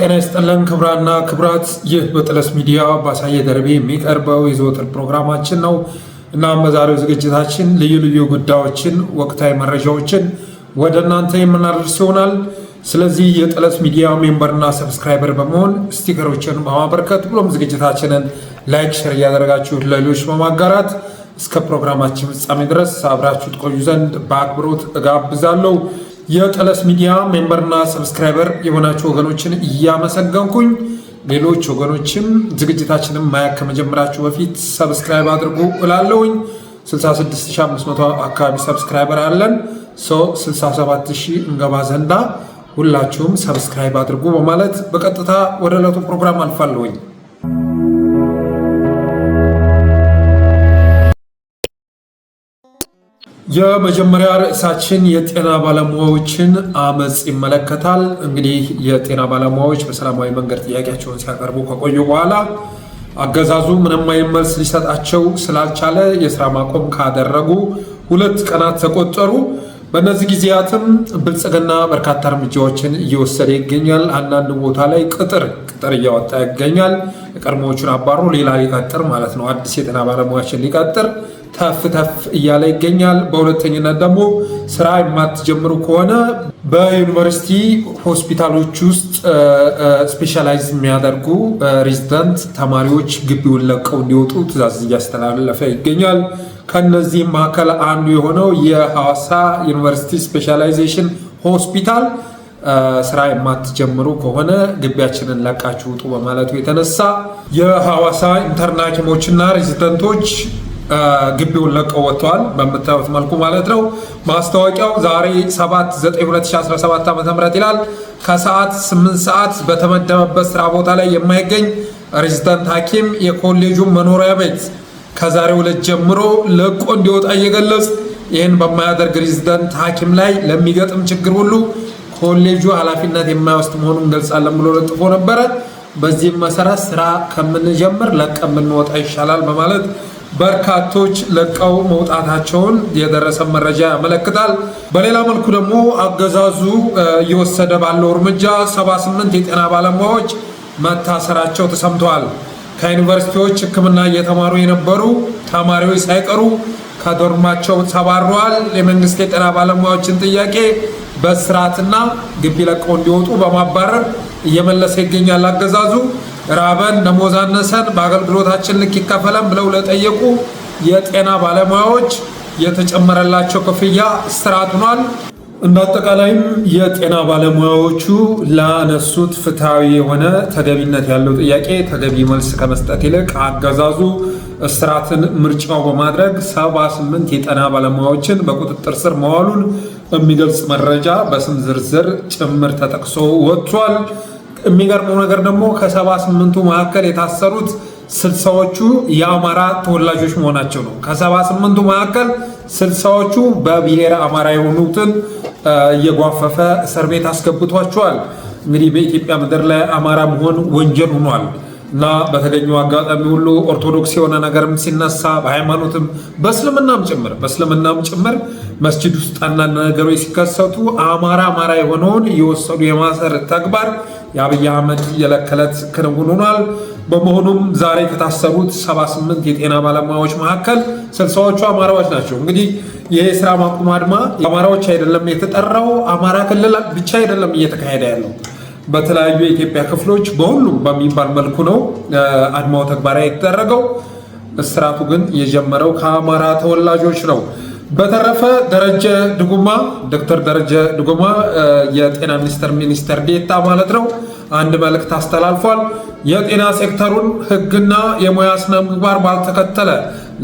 ጤና ይስጥልን ክብራና ክብራት፣ ይህ በጥለስ ሚዲያ ባሳየ ደርቤ የሚቀርበው የዘወትር ፕሮግራማችን ነው። እናም በዛሬው ዝግጅታችን ልዩ ልዩ ጉዳዮችን፣ ወቅታዊ መረጃዎችን ወደ እናንተ የምናደርስ ይሆናል። ስለዚህ የጥለስ ሚዲያ ሜምበርና ሰብስክራይበር በመሆን ስቲከሮችን በማበርከት ብሎም ዝግጅታችንን ላይክ፣ ሼር እያደረጋችሁ ለሌሎች በማጋራት እስከ ፕሮግራማችን ፍጻሜ ድረስ አብራችሁ ትቆዩ ዘንድ በአክብሮት እጋብዛለሁ። የጥለስ ሚዲያ ሜምበርና ሰብስክራይበር የሆናችሁ ወገኖችን እያመሰገንኩኝ ሌሎች ወገኖችም ዝግጅታችንን ማየት ከመጀመራችሁ በፊት ሰብስክራይብ አድርጉ እላለሁኝ። 66500 አካባቢ ሰብስክራይበር አለን። 67000 እንገባ ዘንዳ ሁላችሁም ሰብስክራይብ አድርጉ በማለት በቀጥታ ወደ ዕለቱ ፕሮግራም አልፋለሁኝ። የመጀመሪያ ርዕሳችን የጤና ባለሙያዎችን አመጽ ይመለከታል። እንግዲህ የጤና ባለሙያዎች በሰላማዊ መንገድ ጥያቄያቸውን ሲያቀርቡ ከቆዩ በኋላ አገዛዙ ምንም አይነት መልስ ሊሰጣቸው ስላልቻለ የስራ ማቆም ካደረጉ 2 ቀናት ተቆጠሩ። በእነዚህ ጊዜያትም ብልጽግና በርካታ እርምጃዎችን እየወሰደ ይገኛል። አንዳንድ ቦታ ላይ ቅጥር እያወጣ ይገኛል። የቀድሞዎቹን አባሮ ሌላ ሊቀጥር ማለት ነው። አዲስ የጤና ባለሙያዎችን ሊቀጥር ተፍ እያለ ይገኛል። በሁለተኝነት ደግሞ ስራ የማትጀምሩ ከሆነ በዩኒቨርሲቲ ሆስፒታሎች ውስጥ ስፔሻላይዝ የሚያደርጉ ሬዚደንት ተማሪዎች ግቢውን ለቀው እንዲወጡ ትዕዛዝ እያስተላለፈ ይገኛል። ከነዚህም መካከል አንዱ የሆነው የሐዋሳ ዩኒቨርሲቲ ስፔሻላይዜሽን ሆስፒታል ስራ የማትጀምሩ ከሆነ ግቢያችንን ለቃችሁ ውጡ በማለቱ የተነሳ የሐዋሳ ኢንተርና ሐኪሞችና ሬዚደንቶች ግቢውን ለቀው ወጥተዋል። በምታዩት መልኩ ማለት ነው። ማስታወቂያው ዛሬ 7/9/2017 ዓ.ም ይላል። ከሰዓት 8 ሰዓት በተመደበበት ስራ ቦታ ላይ የማይገኝ ሬዚደንት ሐኪም የኮሌጁን መኖሪያ ቤት ከዛሬው ዕለት ጀምሮ ለቆ እንዲወጣ እየገለጽ ይህን በማያደርግ ሬዚደንት ሐኪም ላይ ለሚገጥም ችግር ሁሉ ኮሌጁ ኃላፊነት የማይወስድ መሆኑን ገልጻለን ብሎ ለጥፎ ነበረ። በዚህም መሰረት ስራ ከምንጀምር ለቀን ብንወጣ ይሻላል በማለት በርካቶች ለቀው መውጣታቸውን የደረሰ መረጃ ያመለክታል። በሌላ መልኩ ደግሞ አገዛዙ እየወሰደ ባለው እርምጃ 78 የጤና ባለሙያዎች መታሰራቸው ተሰምተዋል። ከዩኒቨርሲቲዎች ሕክምና እየተማሩ የነበሩ ተማሪዎች ሳይቀሩ ከዶርማቸው ተባረዋል። የመንግስት የጤና ባለሙያዎችን ጥያቄ በስርዓትና ግቢ ለቀው እንዲወጡ በማባረር እየመለሰ ይገኛል። አገዛዙ ራበን፣ ደሞዝ አነሰን፣ በአገልግሎታችን ልክ ይከፈለን ብለው ለጠየቁ የጤና ባለሙያዎች የተጨመረላቸው ክፍያ እስራት ሆኗል። እንዳጠቃላይም የጤና ባለሙያዎቹ ላነሱት ፍትሐዊ የሆነ ተገቢነት ያለው ጥያቄ ተገቢ መልስ ከመስጠት ይልቅ አገዛዙ እስራትን ምርጫው በማድረግ 78 የጤና ባለሙያዎችን በቁጥጥር ስር መዋሉን የሚገልጽ መረጃ በስም ዝርዝር ጭምር ተጠቅሶ ወጥቷል። የሚገርመው ነገር ደግሞ ከ78ቱ መካከል የታሰሩት 60ዎቹ የአማራ ተወላጆች መሆናቸው ነው። ከ78ቱ መካከል 60ዎቹ በብሔረ አማራ የሆኑትን እየጓፈፈ እስር ቤት አስገብቷቸዋል። እንግዲህ በኢትዮጵያ ምድር ላይ አማራ መሆን ወንጀል ሆኗል እና በተገኘው አጋጣሚ ሁሉ ኦርቶዶክስ የሆነ ነገርም ሲነሳ በሃይማኖትም በእስልምናም ጭምር መስጂድ ውስጥ አንዳንድ ነገሮች ሲከሰቱ አማራ የሆነውን እየወሰዱ የማሰር ተግባር የአብይ አህመድ የዕለት ከዕለት ክንውን ሆኗል። በመሆኑም ዛሬ ከታሰሩት 78 የጤና ባለሙያዎች መካከል 60ዎቹ አማራዎች ናቸው። እንግዲህ ይህ የስራ ማቆም አድማ አማራዎች አይደለም የተጠራው፣ አማራ ክልል ብቻ አይደለም እየተካሄደ ያለው፣ በተለያዩ የኢትዮጵያ ክፍሎች በሁሉም በሚባል መልኩ ነው አድማው ተግባራዊ የተደረገው። እስራቱ ግን የጀመረው ከአማራ ተወላጆች ነው። በተረፈ ዶክተር ደረጀ ድጉማ የጤና ሚኒስተር ዴኤታ ማለት ነው አንድ መልእክት አስተላልፏል። የጤና ሴክተሩን ሕግና የሙያ ስነ ምግባር ባልተከተለ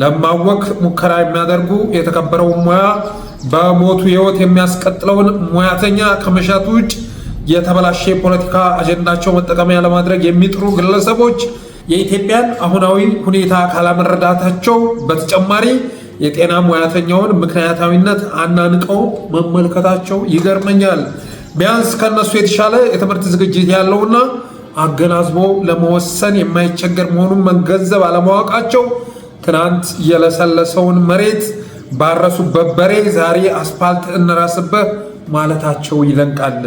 ለማወክ ሙከራ የሚያደርጉ የተከበረውን ሙያ በሞቱ ሕይወት የሚያስቀጥለውን ሙያተኛ ከመሻት ውጭ የተበላሸ የፖለቲካ አጀንዳቸው መጠቀሚያ ለማድረግ የሚጥሩ ግለሰቦች የኢትዮጵያን አሁናዊ ሁኔታ ካለመረዳታቸው በተጨማሪ የጤና ሙያተኛውን ምክንያታዊነት አናንቀው መመልከታቸው ይገርመኛል። ቢያንስ ከነሱ የተሻለ የትምህርት ዝግጅት ያለውና አገናዝቦ ለመወሰን የማይቸገር መሆኑን መገንዘብ አለማወቃቸው ትናንት የለሰለሰውን መሬት ባረሱበት በሬ ዛሬ አስፓልት እንራስበት ማለታቸው ይደንቃል።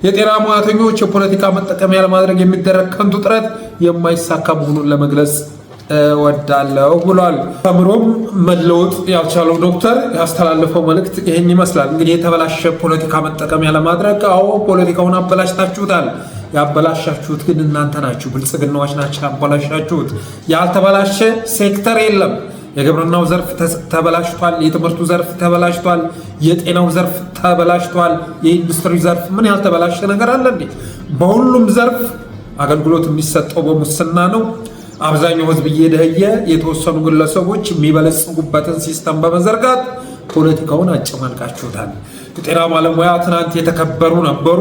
የጤና ሙያተኞች የፖለቲካ መጠቀሚያ ለማድረግ የሚደረግ ከንቱ ጥረት የማይሳካ መሆኑን ለመግለጽ ወዳለው ብሏል። ተምሮም መለወጥ ያልቻለው ዶክተር ያስተላለፈው መልእክት ይህን ይመስላል። እንግዲህ የተበላሸ ፖለቲካ መጠቀሚያ ለማድረግ ፖለቲካውን አበላሽታችሁታል። ያበላሻችሁት ግን እናንተ ናችሁ፣ ብልጽግናዎች ናቸው ያበላሻችሁት። ያልተበላሸ ሴክተር የለም። የግብርናው ዘርፍ ተበላሽቷል። የትምህርቱ ዘርፍ ተበላሽቷል። የጤናው ዘርፍ ተበላሽቷል። የኢንዱስትሪ ዘርፍ ምን ያልተበላሸ ነገር አለ እንዴ? በሁሉም ዘርፍ አገልግሎት የሚሰጠው በሙስና ነው። አብዛኛው ህዝብ እየደህየ የተወሰኑ ግለሰቦች የሚበለጽጉበትን ሲስተም በመዘርጋት ፖለቲካውን አጨማልቃችሁታል። የጤና ባለሙያ ትናንት የተከበሩ ነበሩ።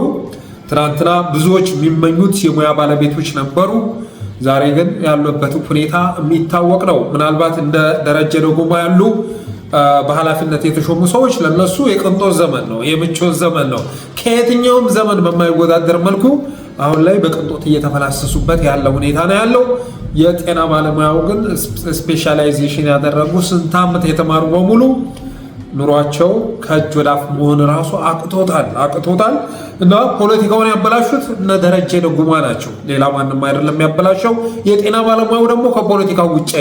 ትናንትና ብዙዎች የሚመኙት የሙያ ባለቤቶች ነበሩ። ዛሬ ግን ያሉበት ሁኔታ የሚታወቅ ነው። ምናልባት እንደ ደረጀ ደጉማ ያሉ በኃላፊነት የተሾሙ ሰዎች ለነሱ የቅንጦት ዘመን ነው፣ የምቾት ዘመን ነው። ከየትኛውም ዘመን በማይወዳደር መልኩ አሁን ላይ በቅንጦት እየተፈላሰሱበት ያለ ሁኔታ ነው ያለው። የጤና ባለሙያው ግን ስፔሻላይዜሽን ያደረጉ ስንት ዓመት የተማሩ በሙሉ ኑሯቸው ከእጅ ወደ አፍ መሆን ራሱ አቅቶታል። እና ፖለቲካውን ያበላሹት እነ ደረጀ ደጉማ ናቸው፣ ሌላ ማንም አይደለም ያበላሸው። የጤና ባለሙያው ደግሞ ከፖለቲካው ውጭ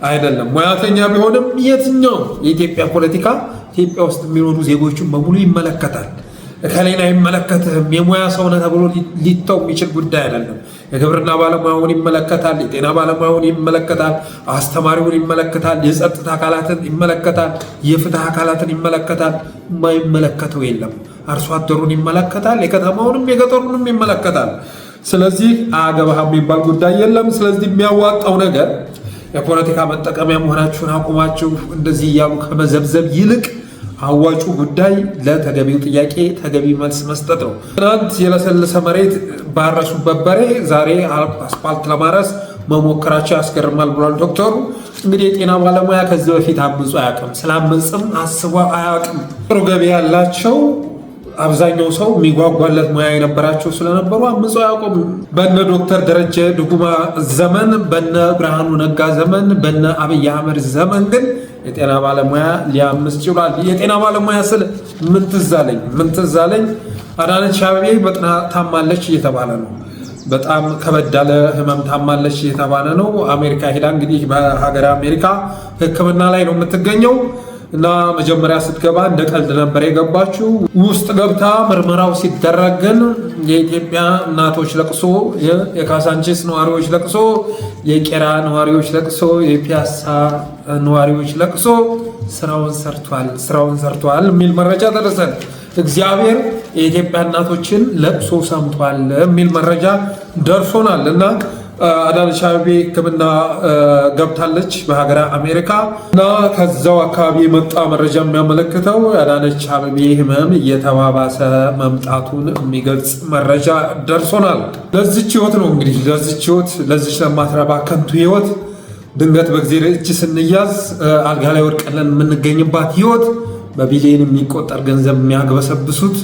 አይደለም። ሙያተኛ ቢሆንም የትኛው የኢትዮጵያ ፖለቲካ ኢትዮጵያ ውስጥ የሚኖሩ ዜጎችን በሙሉ ይመለከታል። እከሌን አይመለከትህም የሙያ ሰው ነህ ተብሎ ሊተው የሚችል ጉዳይ አይደለም። የግብርና ባለሙያውን ይመለከታል፣ የጤና ባለሙያውን ይመለከታል፣ አስተማሪውን ይመለከታል፣ የጸጥታ አካላትን ይመለከታል፣ የፍትህ አካላትን ይመለከታል። የማይመለከተው የለም። አርሶ አደሩን ይመለከታል፣ የከተማውንም የገጠሩንም ይመለከታል። ስለዚህ አገባህ የሚባል ጉዳይ የለም። ስለዚህ የሚያዋጣው ነገር የፖለቲካ መጠቀሚያ መሆናችሁን አቁማችሁ እንደዚህ እያሉ ከመዘብዘብ ይልቅ አዋጩ ጉዳይ ለተገቢው ጥያቄ ተገቢ መልስ መስጠት ነው። ትናንት የለሰለሰ መሬት ባረሱበት በሬ ዛሬ አስፓልት ለማረስ መሞከራቸው ያስገርማል ብሏል ዶክተሩ። እንግዲህ የጤና ባለሙያ ከዚህ በፊት አምጾ አያውቅም፣ ስላመፅም አስቦ አያውቅም። ጥሩ ገቢ ያላቸው አብዛኛው ሰው የሚጓጓለት ሙያ የነበራቸው ስለነበሩ አምጾ አያውቁም። በነ ዶክተር ደረጀ ድጉማ ዘመን፣ በነ ብርሃኑ ነጋ ዘመን፣ በነ አብይ አህመድ ዘመን ግን የጤና ባለሙያ ሊያምስ ችሏል። የጤና ባለሙያ ስል ምን ትዝ አለኝ አዳነች አቤቤ በጥና ታማለች እየተባለ ነው። በጣም ከበድ ያለ ህመም ታማለች እየተባለ ነው። አሜሪካ ሄዳ እንግዲህ በሀገር አሜሪካ ሕክምና ላይ ነው የምትገኘው እና መጀመሪያ ስትገባ እንደ ቀልድ ነበር የገባችው። ውስጥ ገብታ ምርመራው ሲደረግ ግን የኢትዮጵያ እናቶች ለቅሶ፣ የካሳንቺስ ነዋሪዎች ለቅሶ፣ የቄራ ነዋሪዎች ለቅሶ፣ የፒያሳ ነዋሪዎች ለቅሶ ስራውን ሰርቷል የሚል መረጃ ደረሰን። እግዚአብሔር የኢትዮጵያ እናቶችን ለቅሶ ሰምቷል የሚል መረጃ ደርሶናል እና አዳነች አቤቤ ሕክምና ገብታለች በሀገረ አሜሪካ እና ከዛው አካባቢ የመጣ መረጃ የሚያመለክተው የአዳነች አቤቤ ህመም እየተባባሰ መምጣቱን የሚገልጽ መረጃ ደርሶናል። ለዚች ህይወት ነው እንግዲህ ለዚች ለማትረባ ከንቱ ህይወት ድንገት በእግዚአብሔር እጅ ስንያዝ አልጋ ላይ ወድቀን የምንገኝባት ህይወት በቢሊዮን የሚቆጠር ገንዘብ የሚያግበሰብሱት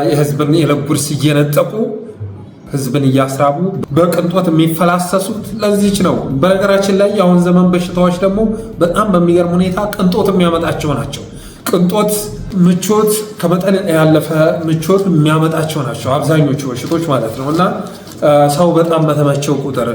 የህዝብን የዕለት ጉርስ እየነጠቁ ህዝብን እያስራቡ በቅንጦት የሚፈላሰሱት ለዚች ነው። በነገራችን ላይ የአሁን ዘመን በሽታዎች ደግሞ በጣም በሚገርም ሁኔታ ቅንጦት የሚያመጣቸው ናቸው። ቅንጦት፣ ምቾት፣ ከመጠን ያለፈ ምቾት የሚያመጣቸው ናቸው አብዛኞቹ በሽቶች ማለት ነው። እና ሰው በጣም በተመቸው ቁጥር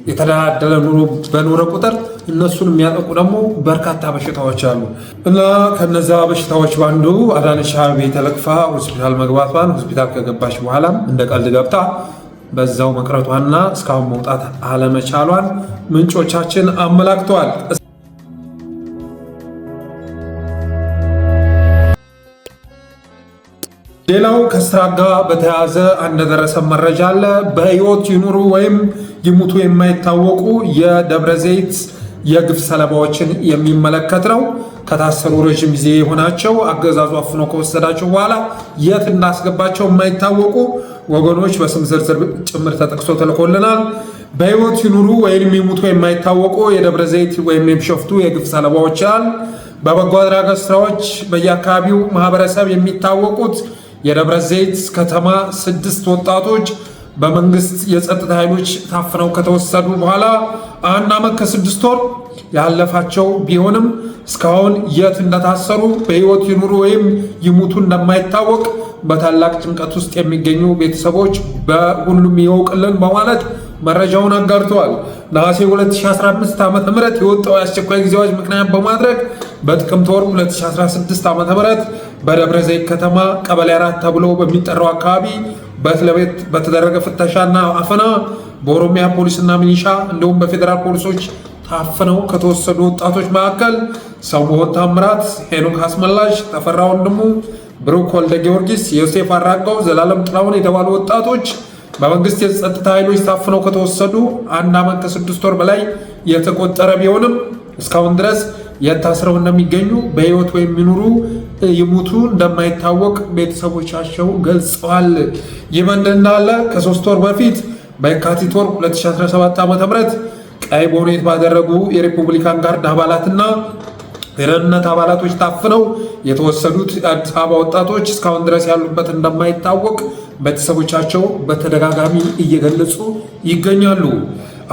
የተደላደለ ኑሮ በኖረ ቁጥር እነሱን የሚያጠቁ ደግሞ በርካታ በሽታዎች አሉ እና ከነዛ በሽታዎች ባንዱ አዳነች አቤቤ ተለቅፋ ሆስፒታል መግባቷን ሆስፒታል ከገባች በኋላም እንደ ቀልድ ገብታ በዛው መቅረቷና እስካሁን መውጣት አለመቻሏን ምንጮቻችን አመላክተዋል። ሌላው ከስራ ጋር በተያያዘ እንደደረሰ መረጃ አለ። በህይወት ይኑሩ ወይም ይሙቱ የማይታወቁ የደብረ ዘይት የግፍ ሰለባዎችን የሚመለከት ነው። ከታሰሩ ረዥም ጊዜ የሆናቸው አገዛዙ አፍኖ ከወሰዳቸው በኋላ የት እንዳስገባቸው የማይታወቁ ወገኖች በስም ዝርዝር ጭምር ተጠቅሶ ተልኮልናል። በህይወት ይኑሩ ወይም ይሙቱ የማይታወቁ የደብረ ዘይት ወይም የቢሾፍቱ የግፍ ሰለባዎች አል በበጎ አድራጎት ስራዎች በየአካባቢው ማህበረሰብ የሚታወቁት የደብረ ዘይት ከተማ 6 ወጣቶች በመንግስት የጸጥታ ኃይሎች ታፍነው ከተወሰዱ በኋላ 1 ዓመት ከ6 ወር ያለፋቸው ቢሆንም እስካሁን የት እንደታሰሩ በህይወት ይኑሩ ወይም ይሙቱ እንደማይታወቅ በታላቅ ጭንቀት ውስጥ የሚገኙ ቤተሰቦች በሁሉም ይወቅልን በማለት መረጃውን አጋርተዋል። ነሐሴ 2015 ዓ.ም የወጣው የአስቸኳይ ጊዜ አዋጅ ምክንያት በማድረግ በጥቅምት ወር 2016 ዓ.ም በደብረ ዘይት ከተማ ቀበሌ 4 ተብሎ በሚጠራው አካባቢ በት ለቤት በተደረገ ፍተሻና አፈና በኦሮሚያ ፖሊስና ሚሊሻ እንዲሁም በፌዴራል ፖሊሶች ታፍነው ከተወሰዱ ወጣቶች መካከል ሰሞን ታምራት፣ ሄኖክ አስመላሽ፣ ተፈራ ወንድሙ፣ ብሩክ ወልደ ጊዮርጊስ፣ ዮሴፍ አራጋው፣ ዘላለም ጥላሁን የተባሉ ወጣቶች በመንግስት የጸጥታ ኃይሎች ታፍነው ከተወሰዱ 1 ዓመት ከ6 ወር በላይ የተቆጠረ ቢሆንም እስካሁን ድረስ የታስረው እንደሚገኙ በህይወት ወይም የሚኖሩ ይሙቱ እንደማይታወቅ ቤተሰቦቻቸው ገልጸዋል። ይህ በእንዲህ እንዳለ ከ3 ወር በፊት በየካቲት ወር 2017 ዓ.ም ቀይ ቦኔት ባደረጉ የሪፑብሊካን ጋርድ አባላትና የደህንነት አባላቶች ታፍነው የተወሰዱት የአዲስ አበባ ወጣቶች እስካሁን ድረስ ያሉበት እንደማይታወቅ ቤተሰቦቻቸው በተደጋጋሚ እየገለጹ ይገኛሉ።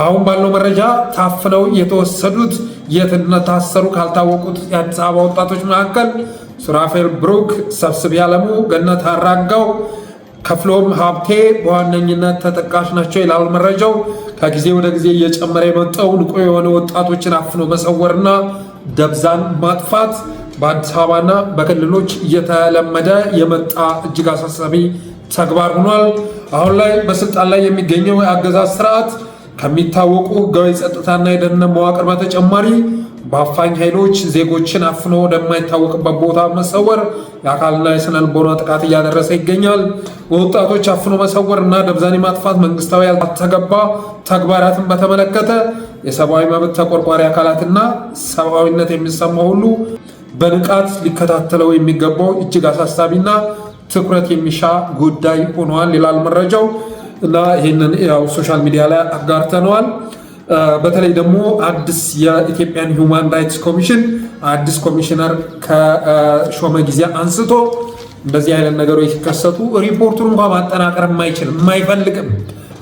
አሁን ባለው መረጃ ታፍነው የተወሰዱት የት እንደታሰሩ ካልታወቁት የአዲስ አበባ ወጣቶች መካከል ሱራፌል ብሩክ፣ ሰብስቤ አለሙ፣ ገነት አራጋው፣ ከፍሎም ሀብቴ በዋነኝነት ተጠቃሽ ናቸው ይላል መረጃው። ከጊዜ ወደ ጊዜ እየጨመረ የመጣው ንቁ የሆነ ወጣቶችን አፍኖ መሰወርና ደብዛን ማጥፋት በአዲስ አበባና በክልሎች እየተለመደ የመጣ እጅግ አሳሳቢ ተግባር ሆኗል። አሁን ላይ በስልጣን ላይ የሚገኘው የአገዛዝ ስርዓት ከሚታወቁ ህጋዊ ጸጥታና የደህንነት መዋቅር በተጨማሪ በአፋኝ ኃይሎች ዜጎችን አፍኖ ወደማይታወቅበት ቦታ መሰወር የአካልና የስነ ልቦና ጥቃት እያደረሰ ይገኛል። በወጣቶች አፍኖ መሰወር እና ደብዛን ማጥፋት መንግስታዊ ያልተገባ ተግባራትን በተመለከተ የሰብአዊ መብት ተቆርቋሪ አካላትና ሰብአዊነት የሚሰማው ሁሉ በንቃት ሊከታተለው የሚገባው እጅግ አሳሳቢና ትኩረት የሚሻ ጉዳይ ሆኗል ይላል መረጃው እና ይህንን ያው ሶሻል ሚዲያ ላይ አጋርተነዋል። በተለይ ደግሞ አዲስ የኢትዮጵያን ሁማን ራይትስ ኮሚሽን አዲስ ኮሚሽነር ከሾመ ጊዜ አንስቶ እንደዚህ አይነት ነገሮች ሲከሰቱ ሪፖርቱን እንኳን ማጠናቀር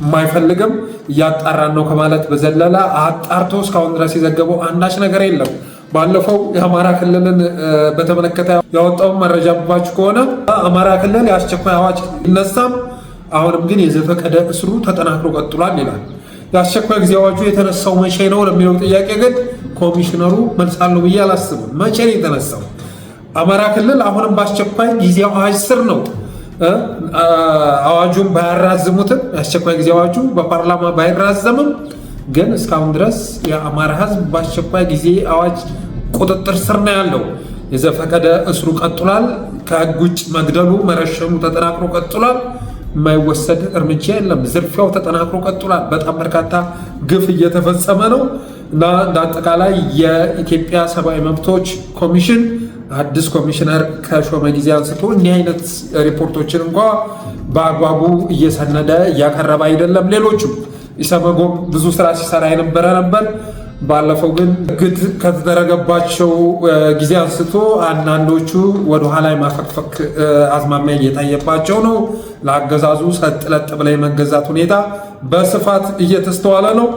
የማይፈልግም እያጣራን ነው ከማለት በዘለለ አጣርቶ እስካሁን ድረስ የዘገበው አንዳች ነገር የለም። ባለፈው የአማራ ክልልን በተመለከተ ያወጣውን መረጃ ባችሁ ከሆነ አማራ ክልል የአስቸኳይ አዋጅ ይነሳም፣ አሁንም ግን የዘፈቀደ እስሩ ተጠናክሮ ቀጥሏል ይላል። የአስቸኳይ ጊዜ አዋጁ የተነሳው መቼ ነው ለሚለው ጥያቄ ግን ኮሚሽነሩ መልስ አለው ብዬ አላስብም። መቼ ነው የተነሳው? አማራ ክልል አሁንም በአስቸኳይ ጊዜ አዋጅ ስር ነው። አዋጁን ባያራዝሙትም የአስቸኳይ ጊዜ አዋጁ በፓርላማ ባይራዘምም ግን እስካሁን ድረስ የአማራ ሕዝብ በአስቸኳይ ጊዜ አዋጅ ቁጥጥር ስር ነው ያለው። የዘፈቀደ እስሩ ቀጥሏል። ከህግ ውጭ መግደሉ፣ መረሸኑ ተጠናክሮ ቀጥሏል። የማይወሰድ እርምጃ የለም። ዝርፊያው ተጠናክሮ ቀጥሏል። በጣም በርካታ ግፍ እየተፈጸመ ነው እና እንደ አጠቃላይ የኢትዮጵያ ሰብአዊ መብቶች ኮሚሽን አዲስ ኮሚሽነር ከሾመ ጊዜ አንስቶ እንዲህ አይነት ሪፖርቶችን እንኳ በአግባቡ እየሰነደ እያቀረበ አይደለም። ሌሎቹም ኢሰመጎም ብዙ ስራ ሲሰራ የነበረ ነበር። ባለፈው ግን እግድ ከተደረገባቸው ጊዜ አንስቶ አንዳንዶቹ ወደኋላ ማፈግፈግ አዝማሚያ እየታየባቸው ነው። ለአገዛዙ ሰጥለጥ ብላ የመገዛት ሁኔታ በስፋት እየተስተዋለ ነው።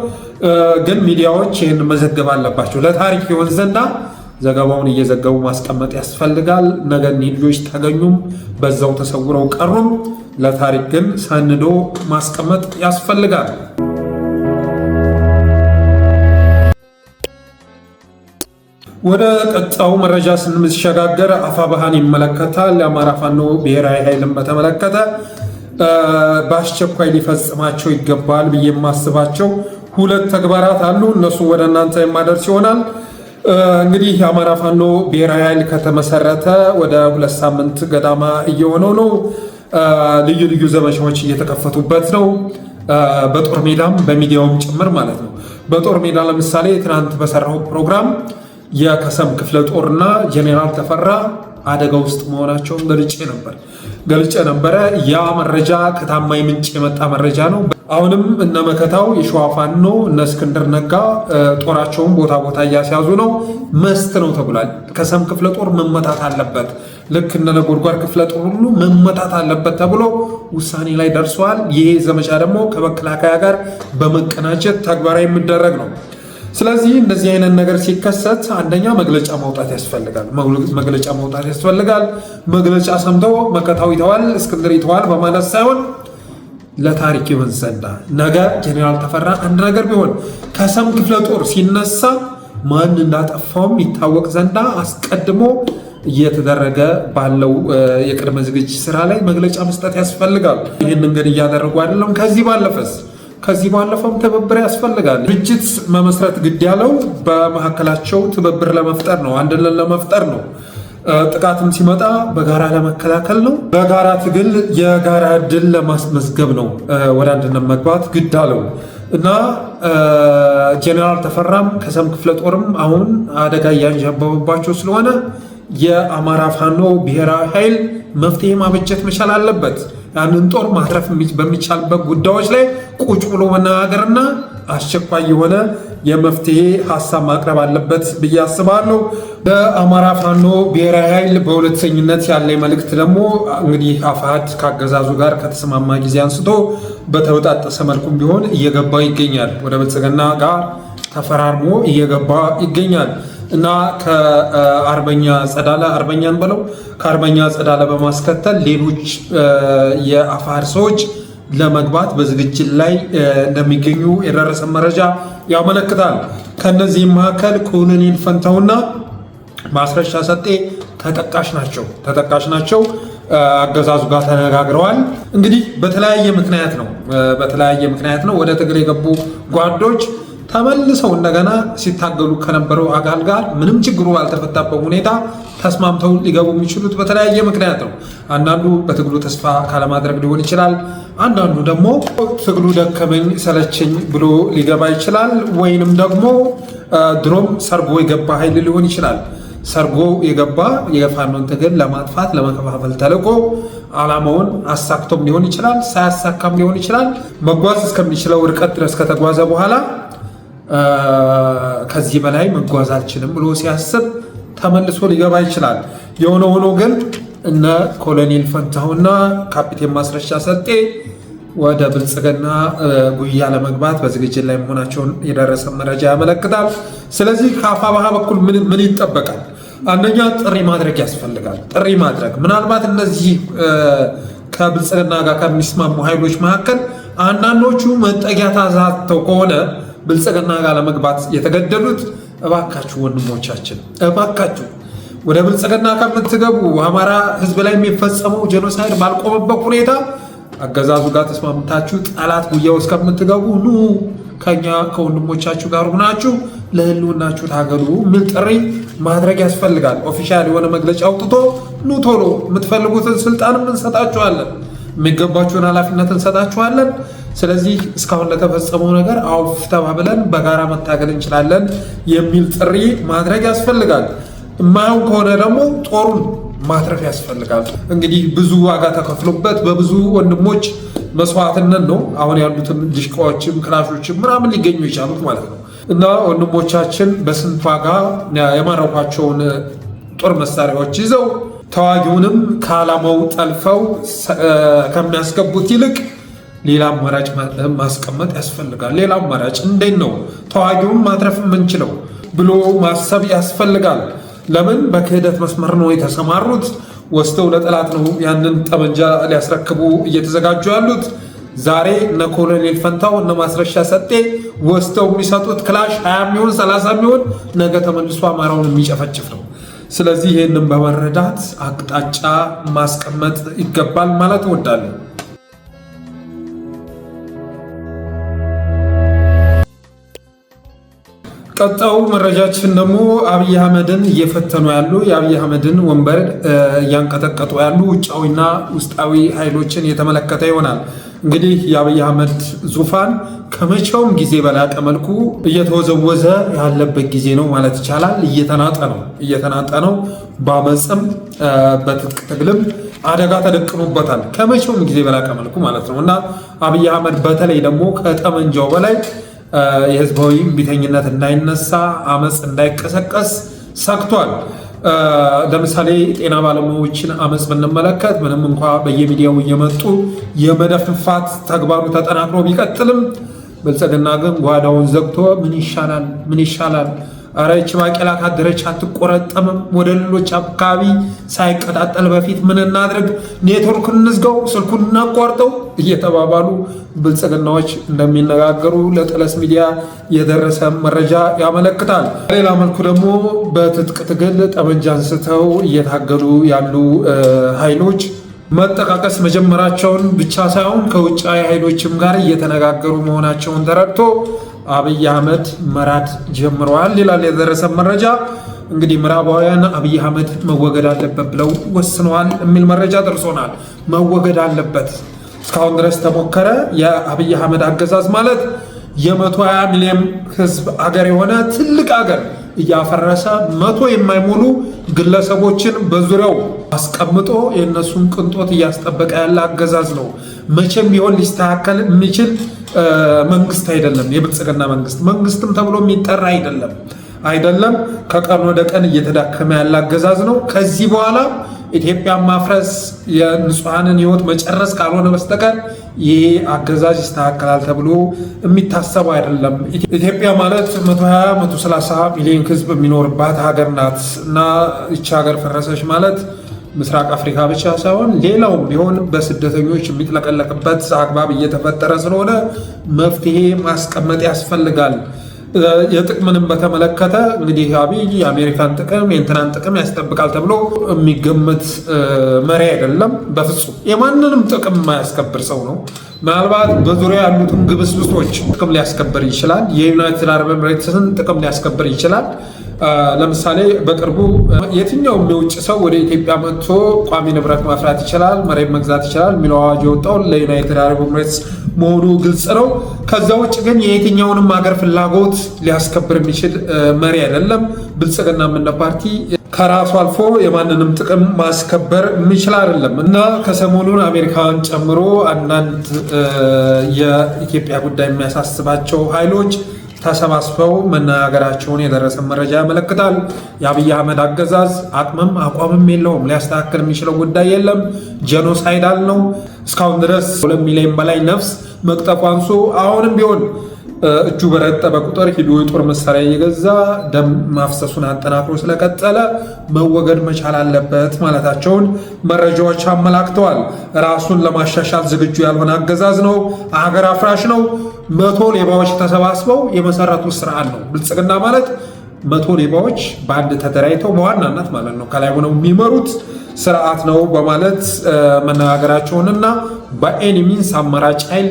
ግን ሚዲያዎች ይህን መዘገብ አለባቸው። ለታሪክ ይሆን ዘንዳ ዘገባውን እየዘገቡ ማስቀመጥ ያስፈልጋል። ነገ እኒህ ልጆች ተገኙም በዛው ተሰውረው ቀሩም ለታሪክ ግን ሰንዶ ማስቀመጥ ያስፈልጋል። ወደ ቀጣው መረጃ ስንሸጋገር አፋብኃን ይመለከታል። የአማራ ፋኖ ብሔራዊ ኃይልን በተመለከተ በአስቸኳይ ሊፈጽማቸው ይገባል ብዬ የማስባቸው 2 ተግባራት አሉ። እነሱ ወደ እናንተ የማደርስ ይሆናል። እንግዲህ የአማራ ፋኖ ብሔራዊ ኃይል ከተመሰረተ ወደ 2 ሳምንት ገዳማ እየሆነው ነው። ልዩ ልዩ ዘመቻዎች እየተከፈቱበት ነው። በጦር ሜዳም በሚዲያውም ጭምር ማለት ነው። በጦር ሜዳ ለምሳሌ ትናንት በሰራው ፕሮግራም የከሰም ክፍለ ጦርና ጄኔራል ተፈራ አደጋ ውስጥ መሆናቸውን ገልጬ ነበረ። ያ መረጃ ከታማኝ ምንጭ የመጣ መረጃ ነው። አሁንም እነ መከታው የሸዋ ፋኖ እነ እስክንድር ነጋ ጦራቸውን ቦታ ቦታ እያስያዙ ነው። መስት ነው ተብሏል። ከሰም ክፍለ ጦር መመታት አለበት፣ ልክ እነ ነጎድጓድ ክፍለ ጦር ሁሉ መመታት አለበት ተብሎ ውሳኔ ላይ ደርሰዋል። ይሄ ዘመቻ ደግሞ ከመከላከያ ጋር በመቀናጀት ተግባራዊ የሚደረግ ነው። ስለዚህ እንደዚህ አይነት ነገር ሲከሰት አንደኛ መግለጫ ማውጣት ያስፈልጋል። መግለጫ ሰምተው መከታው ይተዋል፣ እስክንድር ይተዋል በማለት ሳይሆን ለታሪክ ይሆን ዘንዳ ነገ ጄኔራል ተፈራ አንድ ነገር ቢሆን ከሰም ክፍለ ጦር ሲነሳ ማን እንዳጠፋውም ይታወቅ ዘንዳ አስቀድሞ እየተደረገ ባለው የቅድመ ዝግጅት ስራ ላይ መግለጫ መስጠት ያስፈልጋል። ይህን እንግዲህ እያደረጉ አይደለም። ከዚህ ባለፈም ትብብር ያስፈልጋል። ድርጅት መመስረት ግድ ያለው በመካከላቸው ትብብር ለመፍጠር ነው፣ አንድነት ለመፍጠር ነው። ጥቃትም ሲመጣ በጋራ ለመከላከል ነው። በጋራ ትግል የጋራ ድል ለማስመዝገብ ነው ወደ አንድነት መግባት ግድ አለው እና ጄኔራል ተፈራም ከሰም ክፍለ ጦርም አሁን አደጋ እያንዣበበባቸው ስለሆነ የአማራ ፋኖ ብሔራዊ ኃይል መፍትሄ ማበጀት መቻል አለበት። ያንን ጦር ማትረፍ በሚቻልበት ጉዳዮች ላይ ቁጭ ብሎ መነጋገርና አስቸኳይ የሆነ የመፍትሄ ሀሳብ ማቅረብ አለበት ብዬ አስባለሁ። በአማራ ፋኖ ብሔራዊ ኃይል በሁለተኝነት ያለ መልእክት ደግሞ እንግዲህ አፋሕድ ከአገዛዙ ጋር ከተስማማ ጊዜ አንስቶ በተወጣጠሰ መልኩም ቢሆን እየገባ ይገኛል። ወደ ብልጽግና ጋር ተፈራርሞ እየገባ ይገኛል እና ከአርበኛ ጸዳለ በማስከተል ሌሎች የአፋሕድ ሰዎች ለመግባት በዝግጅት ላይ እንደሚገኙ የደረሰ መረጃ ያመለክታል። ከነዚህም መካከል ኮሎኔል ፈንታውና ማስረሻ ሰጤ ተጠቃሽ ናቸው። አገዛዙ ጋር ተነጋግረዋል። እንግዲህ በተለያየ ምክንያት ነው ወደ ትግል የገቡ ጓዶች ተመልሰው እንደገና ሲታገሉ ከነበረው አካል ጋር ምንም ችግሩ ባልተፈታበት ሁኔታ ተስማምተው ሊገቡ የሚችሉት በተለያየ ምክንያት ነው። አንዳንዱ በትግሉ ተስፋ ካለማድረግ ሊሆን ይችላል። አንዳንዱ ደግሞ ትግሉ ደከመኝ ሰለቸኝ ብሎ ሊገባ ይችላል። ወይንም ደግሞ ድሮም ሰርጎ የገባ ኃይል ሊሆን ይችላል። ሰርጎ የገባ የፋኖን ትግል ለማጥፋት ለመከፋፈል ተልቆ ዓላማውን አሳክቶም ሊሆን ይችላል፣ ሳያሳካም ሊሆን ይችላል። መጓዝ እስከሚችለው ርቀት ድረስ ከተጓዘ በኋላ ከዚህ በላይ መጓዝ አልችልም ብሎ ሲያስብ ተመልሶ ሊገባ ይችላል። የሆነ ሆኖ ግን እነ ኮሎኔል ፈንታውና ካፒቴን ማስረሻ ሰጤ ወደ ብልጽግና ጉያ ለመግባት በዝግጅት ላይ መሆናቸውን የደረሰ መረጃ ያመለክታል። ስለዚህ ከአፋብኃ በኩል ምን ይጠበቃል? አንደኛ ጥሪ ማድረግ ያስፈልጋል። ምናልባት እነዚህ ከብልጽግና ጋር ከሚስማሙ ኃይሎች መካከል አንዳንዶቹ መጠጊያ ታዛተው ከሆነ ብልጽግና ጋር ለመግባት የተገደሉት እባካችሁ ወንድሞቻችን ወደ ብልጽግና ከምትገቡ አማራ ሕዝብ ላይ የሚፈጸመው ጄኖሳይድ ባልቆመበት ሁኔታ አገዛዙ ጋር ተስማምታችሁ ጠላት ጉያ ውስጥ ከምትገቡ ኑ ከኛ ከወንድሞቻችሁ ጋር ሆናችሁ ለህልውናችሁ ታገሉ የሚል ጥሪ ማድረግ ያስፈልጋል። ኦፊሻል የሆነ መግለጫ አውጥቶ ኑ ቶሎ የምትፈልጉትን ስልጣንም እንሰጣችኋለን፣ የሚገባችሁን ኃላፊነት እንሰጣችኋለን። ስለዚህ እስካሁን ለተፈጸመው ነገር አውፍ ተባብለን በጋራ መታገል እንችላለን የሚል ጥሪ ማድረግ ያስፈልጋል። የማይሆን ከሆነ ደግሞ ጦሩን ማትረፍ ያስፈልጋል። እንግዲህ ብዙ ዋጋ ተከፍሎበት በብዙ ወንድሞች መስዋዕትነት ነው አሁን ያሉትን ዲሽቃዎችም ክላሾችም ምናምን ሊገኙ የቻሉት ማለት ነው። እና ወንድሞቻችን በስንት ዋጋ የማረኳቸውን ጦር መሳሪያዎች ይዘው ተዋጊውንም ከዓላማው ጠልፈው ከሚያስገቡት ይልቅ ሌላ አማራጭ ማስቀመጥ ያስፈልጋል። ሌላ አማራጭ እንዴት ነው ተዋጊውን ማትረፍ የምንችለው ብሎ ማሰብ ያስፈልጋል። ለምን በክህደት መስመር ነው የተሰማሩት። ወስደው ለጠላት ነው ያንን ጠመንጃ ሊያስረክቡ እየተዘጋጁ ያሉት። ዛሬ እነ ኮሎኔል ፈንታው እነ ማስረሻ ሰጤ ወስደው የሚሰጡት ክላሽ 20 ሚሆን 30 ሚሆን ነገ ተመልሶ አማራውን የሚጨፈጭፍ ነው። ስለዚህ ይህንን በመረዳት አቅጣጫ ማስቀመጥ ይገባል ማለት እወዳለሁ። ቀጣዩ መረጃችን ደግሞ አብይ አህመድን እየፈተኑ ያሉ የአብይ አህመድን ወንበር እያንቀጠቀጡ ያሉ ውጫዊና ውስጣዊ ኃይሎችን የተመለከተ ይሆናል። እንግዲህ የአብይ አህመድ ዙፋን ከመቼውም ጊዜ በላቀ መልኩ እየተወዘወዘ ያለበት ጊዜ ነው ማለት ይቻላል። እየተናጠ ነው። በአመፅም በትጥቅ ትግልም አደጋ ተደቅኖበታል ከመቼውም ጊዜ በላቀ መልኩ ማለት ነው እና አብይ አህመድ በተለይ ደግሞ ከጠመንጃው በላይ የህዝባዊ እምቢተኝነት እንዳይነሳ አመፅ እንዳይቀሰቀስ ሰግቷል። ለምሳሌ ጤና ባለሙያዎችን አመፅ ብንመለከት ምንም እንኳ በየሚዲያው እየመጡ የመደፍፋት ተግባሩ ተጠናክሮ ቢቀጥልም ብልጽግና ግን ጓዳውን ዘግቶ ምን ይሻላል አረ ይህች ባቄላ ካደረች አትቆረጠምም፣ ወደ ሌሎች አካባቢ ሳይቀጣጠል በፊት ምን እናድርግ፣ ኔትወርክ እንዝጋው፣ ስልኩን እናቋርጠው እየተባባሉ ብልጽግናዎች እንደሚነጋገሩ ለጠለስ ሚዲያ የደረሰ መረጃ ያመለክታል። በሌላ መልኩ ደግሞ በትጥቅ ትግል ጠመንጃ አንስተው እየታገሉ ያሉ ኃይሎች መጠቃቀስ መጀመራቸውን ብቻ ሳይሆን ከውጫዊ ኃይሎችም ጋር እየተነጋገሩ መሆናቸውን ተረድቶ አብይ አህመድ መራድ ጀምረዋል ይላል የደረሰ መረጃ። እንግዲህ ምዕራባውያን አብይ አህመድ መወገድ አለበት ብለው ወስነዋል የሚል መረጃ ደርሶናል። መወገድ አለበት እስካሁን ድረስ ተሞከረ። የአብይ አህመድ አገዛዝ ማለት የ120 ሚሊዮን ህዝብ አገር የሆነ ትልቅ አገር እያፈረሰ 100 የማይሞሉ ግለሰቦችን በዙሪያው አስቀምጦ የእነሱን ቅንጦት እያስጠበቀ ያለ አገዛዝ ነው። መቼም ቢሆን ሊስተካከል የሚችል መንግስት አይደለም። የብልጽግና መንግስትም ተብሎ የሚጠራ አይደለም። ከቀን ወደ ቀን እየተዳከመ ያለ አገዛዝ ነው። ከዚህ በኋላ ኢትዮጵያን ማፍረስ የንጹሐንን ህይወት መጨረስ ካልሆነ በስተቀር ይሄ አገዛዝ ይስተካከላል ተብሎ የሚታሰብ አይደለም። ኢትዮጵያ ማለት 120-130 ሚሊዮን ህዝብ የሚኖርባት ሀገር ናት እና ይቺ ሀገር ፈረሰች ማለት ምስራቅ አፍሪካ ብቻ ሳይሆን ሌላውም ቢሆን በስደተኞች የሚጥለቀለቅበት አግባብ እየተፈጠረ ስለሆነ መፍትሄ ማስቀመጥ ያስፈልጋል። የጥቅምንም በተመለከተ እንግዲህ አብይ የአሜሪካን ጥቅም የእንትናን ጥቅም ያስጠብቃል ተብሎ የሚገመት መሪ አይደለም። በፍጹም የማንንም ጥቅም የማያስከብር ሰው ነው። ምናልባት በዙሪያ ያሉትን ግብስብሶች ጥቅም ሊያስከብር ይችላል። የዩናይትድ አረብ ኤሚሬትስን ጥቅም ሊያስከብር ይችላል። ለምሳሌ በቅርቡ የትኛውም የውጭ ሰው ወደ ኢትዮጵያ መጥቶ ቋሚ ንብረት ማፍራት ይችላል፣ መሬት መግዛት ይችላል የሚለው አዋጅ የወጣው ለዩናይትድ አረብ ኤሚሬትስ መሆኑ ግልጽ ነው። ከዛ ውጭ ግን የየትኛውንም ሀገር ፍላጎት ሊያስከብር የሚችል መሪ አይደለም። ብልጽግና የምነ ፓርቲ ከራሱ አልፎ የማንንም ጥቅም ማስከበር የሚችል አይደለም እና ከሰሞኑን አሜሪካን ጨምሮ አንዳንድ የኢትዮጵያ ጉዳይ የሚያሳስባቸው ኃይሎች ተሰባስበው መናገራቸውን የደረሰ መረጃ ያመለክታል። የአብይ አህመድ አገዛዝ አቅምም አቋምም የለውም። ሊያስተካክል የሚችለው ጉዳይ የለም። ጄኖሳይዳል ነው። እስካሁን ድረስ 2 ሚሊዮን በላይ ነፍስ መቅጠፉ አንሶ አሁንም ቢሆን እጁ በረጠበ ቁጥር ሂዶ የጦር መሳሪያ እየገዛ ደም ማፍሰሱን አጠናክሮ ስለቀጠለ መወገድ መቻል አለበት ማለታቸውን መረጃዎች አመላክተዋል። ራሱን ለማሻሻል ዝግጁ ያልሆነ አገዛዝ ነው። አገር አፍራሽ ነው። 100 ሌባዎች ተሰባስበው የመሰረቱት ስርዓት ነው። ብልጽግና ማለት 100 ሌባዎች በአንድ ተደራጅተው በዋናነት ማለት ነው ከላይ ሆነው የሚመሩት ስርዓት ነው በማለት መነጋገራቸውንና በኤኒ ሚንስ አማራጭ ኃይል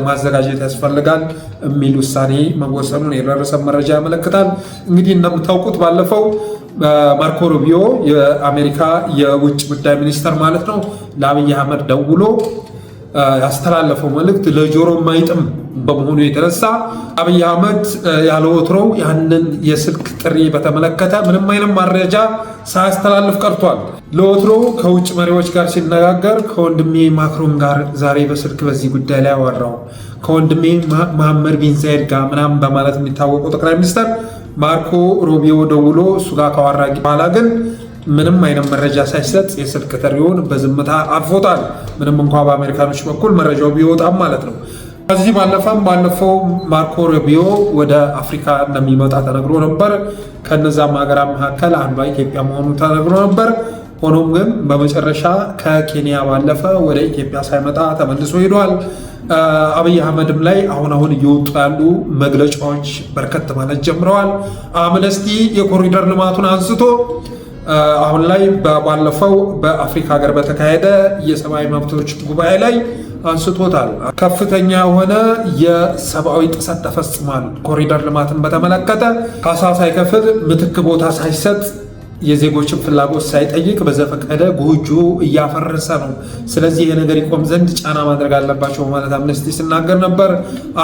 ማዘጋጀት ያስፈልጋል የሚል ውሳኔ መወሰኑን የደረሰ መረጃ ያመለክታል። እንግዲህ እንደምታውቁት ባለፈው ማርኮ ሩቢዮ የአሜሪካ የውጭ ጉዳይ ሚኒስተር ማለት ነው ለአብይ አህመድ ደውሎ ያስተላለፈው መልእክት ለጆሮ ማይጥም በመሆኑ የተነሳ አብይ አህመድ ያለ ወትሮው ያንን የስልክ ጥሪ በተመለከተ ምንም አይነት መረጃ ሳያስተላልፍ ቀርቷል። ለወትሮ ከውጭ መሪዎች ጋር ሲነጋገር ከወንድሜ ማክሮን ጋር ዛሬ በስልክ በዚህ ጉዳይ ላይ አወራው፣ ከወንድሜ መሐመድ ቢን ዛይድ ጋር ምናምን በማለት የሚታወቀው ጠቅላይ ሚኒስትር ማርኮ ሩቢዮ ደውሎ እሱ ጋር ካወራ በኋላ ግን ምንም አይነት መረጃ ሳይሰጥ የስልክ ጥሪውን በዝምታ አልፎታል። ምንም እንኳ በአሜሪካኖች በኩል መረጃው ቢወጣም ማለት ነው። ከዚህ ባለፈው ማርኮ ሩቢዮ ወደ አፍሪካ እንደሚመጣ ተነግሮ ነበር። ከነዛም ሀገራት መካከል አንዷ ኢትዮጵያ መሆኑ ተነግሮ ነበር። ሆኖም ግን በመጨረሻ ከኬንያ ባለፈ ወደ ኢትዮጵያ ሳይመጣ ተመልሶ ሄዷል። አብይ አህመድም ላይ አሁን እየወጡ ያሉ መግለጫዎች በርከት ማለት ጀምረዋል። አምነስቲ የኮሪደር ልማቱን አንስቶ አሁን ላይ ባለፈው በአፍሪካ ሀገር በተካሄደ የሰብአዊ መብቶች ጉባኤ ላይ አንስቶታል። ከፍተኛ የሆነ የሰብአዊ ጥሰት ተፈጽሟል። ኮሪደር ልማትን በተመለከተ ካሳ ሳይከፍል ምትክ ቦታ ሳይሰጥ የዜጎችን ፍላጎት ሳይጠይቅ በዘፈቀደ ጎጆ እያፈረሰ ነው። ስለዚህ ይህ ነገር ይቆም ዘንድ ጫና ማድረግ አለባቸው ማለት አምነስቲ ሲናገር ነበር።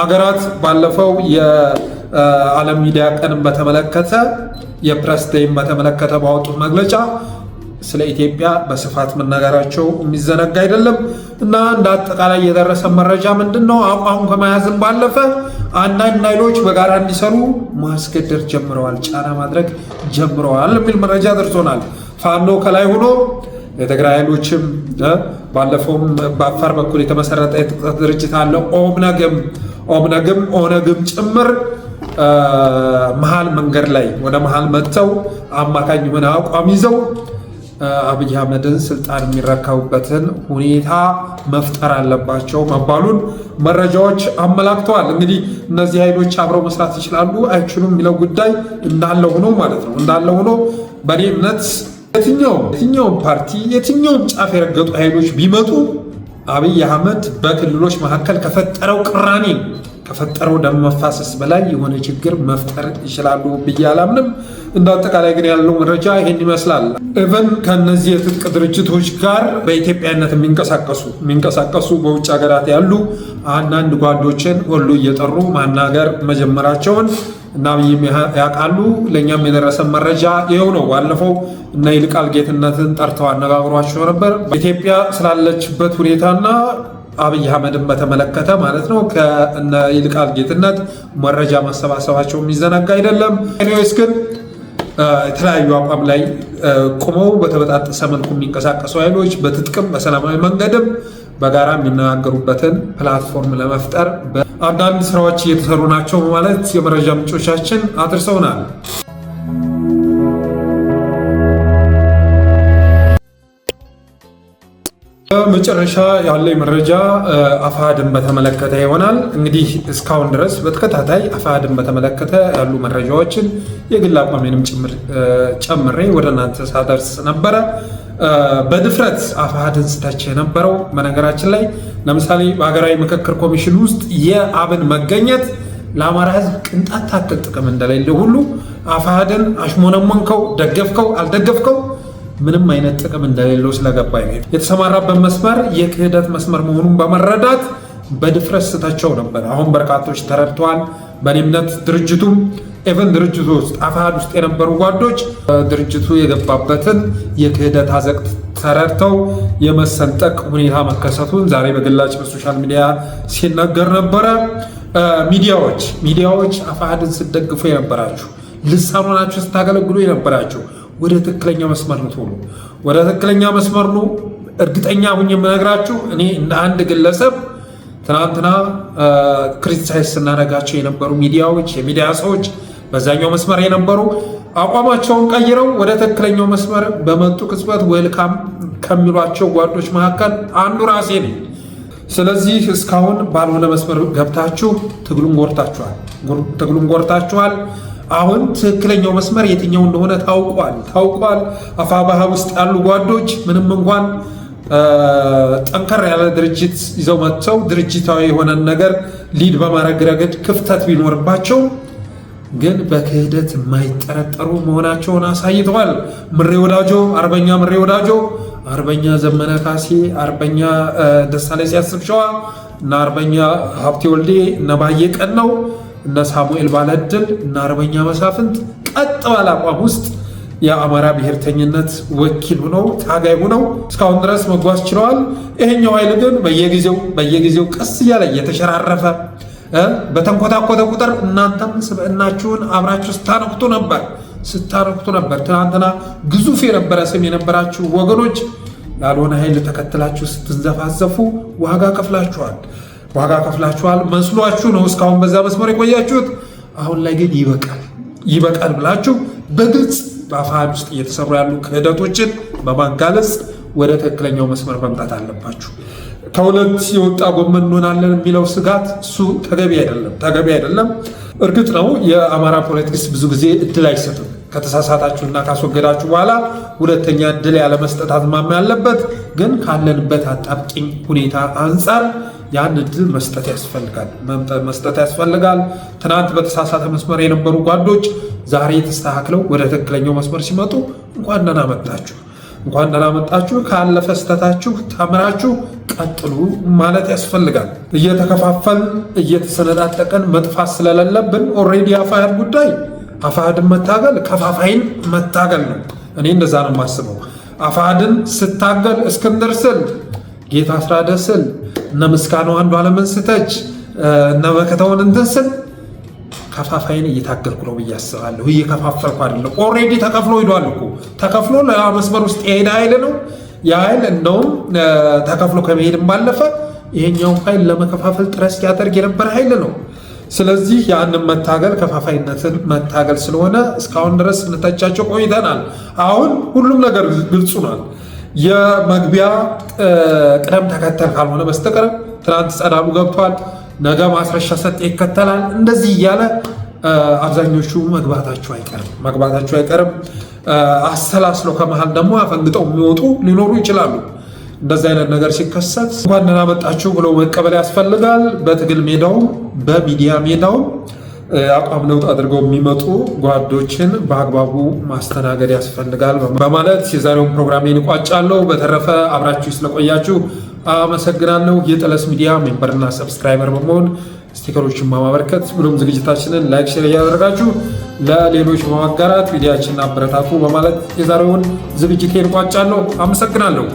አገራት ባለፈው የዓለም ሚዲያ ቀንን በተመለከተ የፕሬስ ዴይን በተመለከተ ባወጡት መግለጫ ስለ ኢትዮጵያ በስፋት መናገራቸው የሚዘነጋ አይደለም እና እንደ አጠቃላይ የደረሰ መረጃ ምንድነው? አቋም ከመያዝም ባለፈ አንዳንድ ኃይሎች በጋራ እንዲሰሩ ማስገደድ ጀምረዋል፣ ጫና ማድረግ ጀምረዋል የሚል መረጃ ደርሶናል። ፋኖ ከላይ ሆኖ የትግራይ ኃይሎችም ባለፈውም በአፋር በኩል የተመሰረተ የጥቅት ድርጅት አለ ኦብነግም ኦነግም ጭምር መሃል መንገድ ላይ ወደ መሃል መጥተው አማካኝ የሆነ አቋም ይዘው አብይ አህመድን ስልጣን የሚረከቡበትን ሁኔታ መፍጠር አለባቸው መባሉን መረጃዎች አመላክተዋል። እንግዲህ እነዚህ ኃይሎች አብረው መስራት ይችላሉ አይችሉም የሚለው ጉዳይ እንዳለ ሆኖ ማለት ነው እንዳለ ሆኖ በእኔ እምነት የትኛውም ፓርቲ የትኛውም ጫፍ የረገጡ ኃይሎች ቢመጡ አብይ አህመድ በክልሎች መካከል ከፈጠረው ቅራኔ ከፈጠረው ደም መፋሰስ በላይ የሆነ ችግር መፍጠር ይችላሉ ብዬ አላምንም። እንደ አጠቃላይ ግን ያለው መረጃ ይሄን ይመስላል። ኢቨን ከነዚህ የትጥቅ ድርጅቶች ጋር በኢትዮጵያነት የሚንቀሳቀሱ በውጭ ሀገራት ያሉ አንዳንድ ጓዶችን ሁሉ እየጠሩ ማናገር መጀመራቸውን እና አብይም ያውቃሉ። ለእኛም የደረሰ መረጃ ይኸው ነው። ባለፈው እና ይልቃል ጌትነትን ጠርተው አነጋግሯቸው ነበር። ኢትዮጵያ ስላለችበት ሁኔታና አብይ አህመድን በተመለከተ ማለት ነው ከእነ ይልቃል ጌትነት መረጃ ማሰባሰባቸው የሚዘነጋ አይደለም። ኒስ ግን የተለያዩ አቋም ላይ ቁመው በተበጣጠሰ መልኩ የሚንቀሳቀሱ ኃይሎች በትጥቅም በሰላማዊ መንገድም በጋራ የሚነጋገሩበትን ፕላትፎርም ለመፍጠር አንዳንድ ስራዎች እየተሰሩ ናቸው በማለት የመረጃ ምንጮቻችን አድርሰውናል። በመጨረሻ ያለኝ መረጃ አፋሕድን በተመለከተ ይሆናል። እንግዲህ እስካሁን ድረስ በተከታታይ አፋሕድን በተመለከተ ያሉ መረጃዎችን የግል አቋሜንም ጨምሬ ወደ እናንተ ሳደርስ ነበረ። በድፍረት አፋሕድን ስተች የነበረው በነገራችን ላይ ለምሳሌ በሀገራዊ ምክክር ኮሚሽን ውስጥ የአብን መገኘት ለአማራ ሕዝብ ቅንጣት ታክል ጥቅም እንደሌለ ሁሉ አፋሕድን አሽሞነሞንከው፣ ደገፍከው አልደገፍከው ምንም አይነት ጥቅም እንደሌለው ስለገባኝ ነው። የተሰማራበት መስመር የክህደት መስመር መሆኑን በመረዳት በድፍረት ስተቸው ነበር። አሁን በርካቶች ተረድተዋል። በእኔ እምነት ድርጅቱም ኢቨን ድርጅቱ ውስጥ አፋሕድ ውስጥ የነበሩ ጓዶች ድርጅቱ የገባበትን የክህደት አዘቅት ተረድተው የመሰንጠቅ ሁኔታ መከሰቱን ዛሬ በግላጭ በሶሻል ሚዲያ ሲነገር ነበረ። ሚዲያዎች አፋሕድን ስትደግፉ የነበራችሁ ልሳኑ ናችሁ፣ ስታገለግሉ የነበራችሁ ወደ ትክክለኛ መስመር ነው ቶሎ ወደ ትክክለኛ መስመር ነው። እርግጠኛ ሁኝ የምነግራችሁ እኔ እንደ አንድ ግለሰብ ትናንትና ክሪቲሳይዝ ስናደርጋቸው የነበሩ ሚዲያዎች የሚዲያ ሰዎች በዛኛው መስመር የነበሩ አቋማቸውን ቀይረው ወደ ትክክለኛው መስመር በመጡ ቅጽበት ዌልካም ከሚሏቸው ጓዶች መካከል አንዱ ራሴ ነኝ። ስለዚህ እስካሁን ባልሆነ መስመር ገብታችሁ ትግሉን ጎርታችኋል። አሁን ትክክለኛው መስመር የትኛው እንደሆነ ታውቋል። አፋብኃ ውስጥ ያሉ ጓዶች ምንም እንኳን ጠንከር ያለ ድርጅት ይዘው መጥተው ድርጅታዊ የሆነን ነገር ሊድ በማድረግ ረገድ ክፍተት ቢኖርባቸው ግን በክህደት የማይጠረጠሩ መሆናቸውን አሳይተዋል። አርበኛ ምሬ ወዳጆ፣ አርበኛ ዘመነ ካሴ፣ አርበኛ ደሳለኝ ሲያስብ ሸዋ እና አርበኛ ሀብቴ ወልዴ እና ባየ ቀናው እነ ሳሙኤል ባለድል እና አርበኛ መሳፍንት ቀጥ ባለ አቋም ውስጥ የአማራ ብሔርተኝነት ወኪል ሆነው ታጋይ ሆነው እስካሁን ድረስ መጓዝ ችለዋል። ይሄኛው ኃይል ግን በየጊዜው ቀስ እያለ እየተሸራረፈ በተንኮታኮተ ቁጥር እናንተም ስብዕናችሁን አብራችሁ ስታነክቱ ነበር። ትናንትና ግዙፍ የነበረ ስም የነበራችሁ ወገኖች ያልሆነ ኃይል ተከትላችሁ ስትንዘፋዘፉ ዋጋ ከፍላችኋል መስሏችሁ ነው እስካሁን በዛ መስመር የቆያችሁት። አሁን ላይ ግን ይበቃል ብላችሁ በግልጽ በአፋሕድ ውስጥ እየተሰሩ ያሉ ክህደቶችን በማጋለጽ ወደ ትክክለኛው መስመር መምጣት አለባችሁ። ከሁለት የወጣ ጎመን እንሆናለን የሚለው ስጋት እሱ ተገቢ አይደለም። እርግጥ ነው የአማራ ፖለቲክስ ብዙ ጊዜ እድል አይሰጥም። ከተሳሳታችሁና ካስወገዳችሁ በኋላ ሁለተኛ እድል ያለመስጠት አዝማሚያ ያለበት፣ ግን ካለንበት አጣብቂኝ ሁኔታ አንጻር ያን እድል መስጠት ያስፈልጋል። ትናንት በተሳሳተ መስመር የነበሩ ጓዶች ዛሬ ተስተካክለው ወደ ትክክለኛው መስመር ሲመጡ እንኳን ደህና መጣችሁ፣ ካለፈ ስህተታችሁ ተምራችሁ ቀጥሉ ማለት ያስፈልጋል። እየተከፋፈል እየተሰነጣጠቀን መጥፋት ስለሌለብን ኦልሬዲ የአፋሕድ ጉዳይ አፋሕድን መታገል ከፋፋይን መታገል ነው። እኔ እንደዛ ነው የማስበው። አፋሕድን ስታገል እስክንድር ስል፣ ጌታ አስራደ ስል፣ እነ ምስጋናው አንዱዓለምን ስተች፣ እነ መከታውን እንትን ስል ከፋፋይን እየታገልኩ ነው ብዬ አስባለሁ። እየከፋፈልኩ አይደለም። ኦልሬዲ ተከፍሎ ሄዷል እኮ። ተከፍሎ ለመስመር ውስጥ የሄደ ኃይል ነው። የኃይል እንደውም ተከፍሎ ከመሄድም ባለፈ ይሄኛውን ኃይል ለመከፋፈል ጥረት ሲያደርግ የነበረ ኃይል ነው። ስለዚህ ያንን መታገል ከፋፋይነትን መታገል ስለሆነ እስካሁን ድረስ እንተቻቸው ቆይተናል። አሁን ሁሉም ነገር ግልጹ ነው። የመግቢያ ቅደም ተከተል ካልሆነ በስተቀር ትናንት ጸዳሉ ገብቷል፣ ነገ ማስረሻ ሰጤ ይከተላል። እንደዚህ እያለ አብዛኞቹ መግባታቸው አይቀርም። አሰላስለው ከመሃል ደግሞ አፈንግጠው የሚወጡ ሊኖሩ ይችላሉ። እንደዚህ አይነት ነገር ሲከሰት እንኳን ደህና መጣችሁ ብለው መቀበል ያስፈልጋል። በትግል ሜዳውም በሚዲያ ሜዳውም አቋም ለውጥ አድርገው የሚመጡ ጓዶችን በአግባቡ ማስተናገድ ያስፈልጋል በማለት የዛሬውን ፕሮግራሜን እቋጫለሁ። በተረፈ አብራችሁ ስለቆያችሁ አመሰግናለሁ። የጠለስ ሚዲያ ሜምበርና ሰብስክራይበር በመሆን ስቲከሮችን በማበርከት ብሎም ዝግጅታችንን ላይክ፣ ሼር እያደረጋችሁ ለሌሎች በማጋራት ቪዲዮአችንን አበረታቱ በማለት የዛሬውን ዝግጅቴን እቋጫለሁ። አመሰግናለሁ።